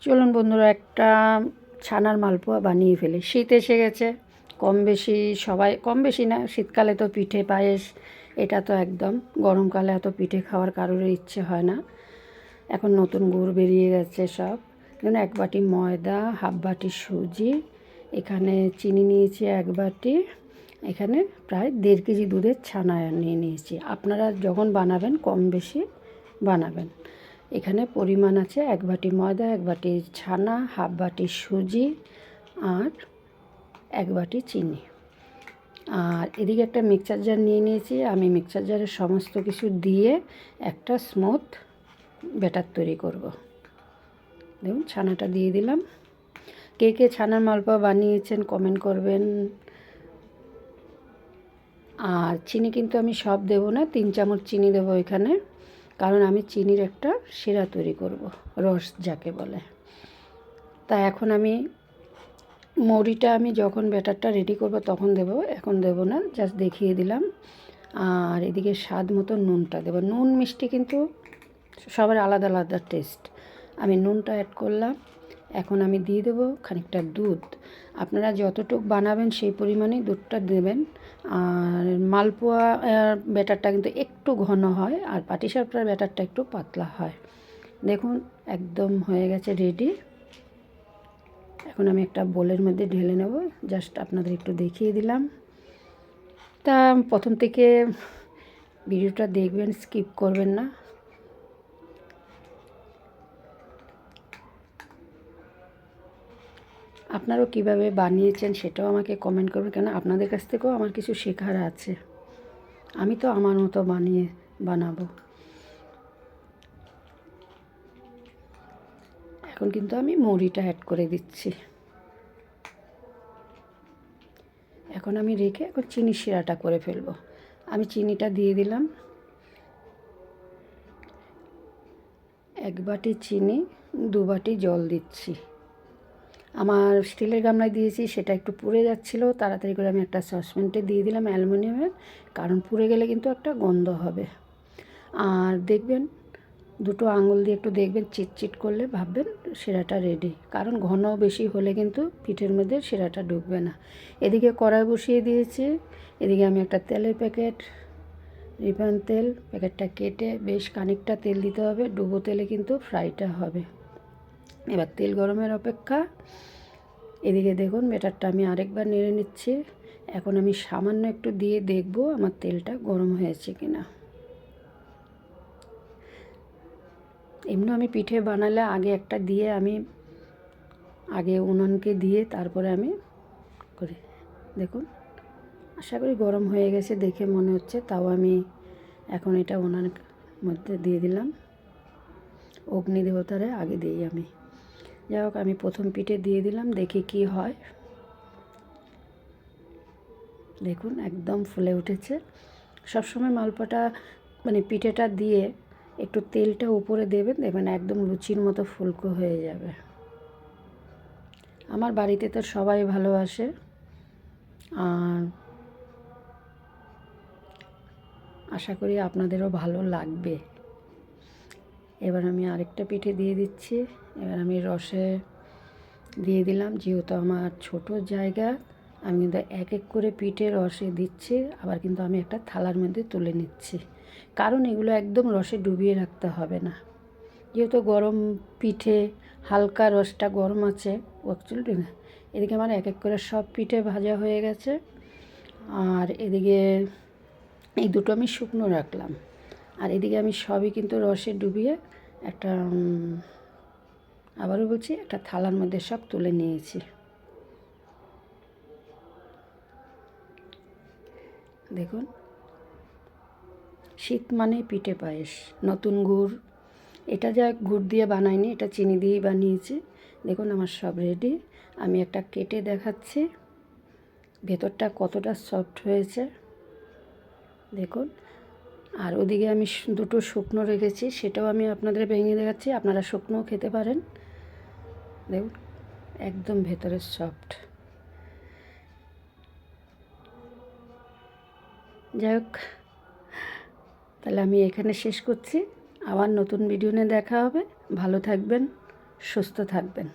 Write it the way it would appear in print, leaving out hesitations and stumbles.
চলুন বন্ধুরা, একটা ছানার মালপোয়া বানিয়ে ফেলি। শীত এসে গেছে, কম বেশি সবাই, কম বেশি না, শীতকালে তো পিঠে পায়েস, এটা তো একদম। গরমকালে এত পিঠে খাওয়ার কারোর ইচ্ছে হয় না। এখন নতুন গুড় বেরিয়ে গেছে সব। যেমন 1 বাটি ময়দা, হাফ বাটি সুজি, এখানে চিনি নিয়েছি 1 বাটি, এখানে প্রায় 1.5 কেজি দুধের ছানা নিয়ে নিয়েছি। আপনারা যখন বানাবেন কম বেশি বানাবেন। এখানে পরিমাণ আছে 1 বাটি ময়দা, 1 বাটি ছানা, হাফ বাটি সুজি আর 1 বাটি চিনি। আর এদিকে একটা মিক্সচার জার নিয়ে নিয়েছি। আমি মিক্সচার জারে সমস্ত কিছু দিয়ে একটা স্মুথ ব্যাটার তৈরি করব। দেখুন ছানাটা দিয়ে দিলাম। কে কে ছানার মালপোয়া বানিয়েছেন কমেন্ট করবেন। আর চিনি কিন্তু আমি সব দেবো না, 3 চামচ চিনি দেবো এখানে, কারণ আমি চিনির একটা শিরা তৈরি করব, রস যাকে বলে। তা এখন আমি মৌরিটা আমি যখন ব্যাটারটা রেডি করব তখন দেব, এখন দেব না, জাস্ট দেখিয়ে দিলাম। আর এদিকে স্বাদ মতো নুনটা দেবো। নুন মিষ্টি কিন্তু সবার আলাদা আলাদা টেস্ট। আমি নুনটা অ্যাড করলাম। এখন আমি দিয়ে দেবো খানিকটা দুধ। আপনারা যতটুকু বানাবেন সেই পরিমাণেই দুধটা দেবেন। আর মালপোয়া ব্যাটারটা কিন্তু একটু ঘন হয়, আর পাটিসাপটার ব্যাটারটা একটু পাতলা হয়। দেখুন একদম হয়ে গেছে রেডি। এখন আমি একটা বোলের মধ্যে ঢেলে নেব, জাস্ট আপনাদের একটু দেখিয়ে দিলাম। তা প্রথম থেকে ভিডিওটা দেখবেন, স্কিপ করবেন না। আপনারাও কিভাবে বানিয়েছেন সেটাও আমাকে কমেন্ট করবেন, কেন আপনাদের কাছ থেকেও আমার কিছু শেখার আছে। আমি তো আমার মতো বানাবো। এখন কিন্তু আমি মুড়িটা অ্যাড করে দিচ্ছি। এখন আমি রেখে এখন চিনি শিরাটা করে ফেলবো। আমি চিনিটা দিয়ে দিলাম। 1 বাটি চিনি, 2 বাটি জল দিচ্ছি। আমার স্টিলের গামলায় দিয়েছি, সেটা একটু পুড়ে যাচ্ছিল, তাড়াতাড়ি করে আমি একটা সসপ্যানে দিয়ে দিলাম অ্যালুমিনিয়ামের, কারণ পুড়ে গেলে কিন্তু একটা গন্ধ হবে। আর দেখবেন দুটো আঙুল দিয়ে একটু দেখবেন, চিটচিট করলে ভাববেন শিরাটা রেডি, কারণ ঘন বেশি হলে কিন্তু পিঠের মধ্যে শিরাটা ঢুকবে না। এদিকে কড়াই বসিয়ে দিয়েছি। এদিকে আমি একটা তেলের প্যাকেট, রিফাইন তেল, প্যাকেটটা কেটে বেশ খানিকটা তেল দিতে হবে, ডুবো তেলে কিন্তু ফ্রাইটা হবে। এবার তেল গরমের অপেক্ষা। এদিকে দেখুন ব্যাটারটা আমি আরেকবার নেড়ে নিচ্ছি। এখন আমি সামান্য একটু দিয়ে দেখব আমার তেলটা গরম হয়েছে কিনা। এমনি আমি পিঠে বানালে আগে একটা দিয়ে আমি আগে উনুনকে দিয়ে তারপরে আমি করি। দেখুন আশা করি গরম হয়ে গেছে দেখে মনে হচ্ছে, তাও আমি এখন এটা উনুনের মধ্যে দিয়ে দিলাম। অগ্নি দেবতারে আগে দিই আমি। যাই হোক, আমি প্রথম পিঠে দিয়ে দিলাম, দেখি কি হয়। দেখুন একদম ফুলে উঠেছে। সবসময় মালপোয়াটা মানে পিঠেটা দিয়ে একটু তেলটা উপরে দেবেন, দেখবেন একদম লুচির মতো ফুলকো হয়ে যাবে। আমার বাড়িতে তো সবাই ভালোবাসে, আর আশা করি আপনাদেরও ভালো লাগবে। এবার আমি আরেকটা পিঠে দিয়ে দিচ্ছি। এবার আমি রসে দিয়ে দিলাম, যেহেতু আমার ছোট জায়গা, আমি কিন্তু এক এক করে পিঠে রসে দিচ্ছি, আবার কিন্তু আমি একটা থালার মধ্যে তুলে নিচ্ছি, কারণ এগুলো একদম রসে ডুবিয়ে রাখতে হবে না। যেহেতু গরম পিঠে, হালকা রসটা গরম আছে অ্যাকচুয়ালি না। এদিকে আমার এক এক করে সব পিঠে ভাজা হয়ে গেছে। আর এদিকে এই দুটো আমি শুকনো রাখলাম, আর এদিকে আমি সবই কিন্তু রসে ডুবিয়ে একটা আবারও বলছি, একটা থালার মধ্যে সব তুলে নিয়েছি। দেখুন শীত মানে পিঠে পায়েস, নতুন গুড়, এটা যা গুড় দিয়ে বানাইনি, এটা চিনি দিয়েই বানিয়েছি। দেখুন আমার সব রেডি। আমি একটা কেটে দেখাচ্ছি ভেতরটা কতটা সফট হয়েছে দেখুন। আর ওদিকে আমি দুটো শুকনো রেখেছি, সেটাও আমি আপনাদের ভেঙে দেখাচ্ছি, আপনারা শুকনোও খেতে পারেন। দেখুন একদম ভেতরে সফট। যাই হোক, তাহলে আমি এখানে শেষ করছি। আবার নতুন ভিডিও নিয়ে দেখা হবে। ভালো থাকবেন। সুস্থ থাকবেন।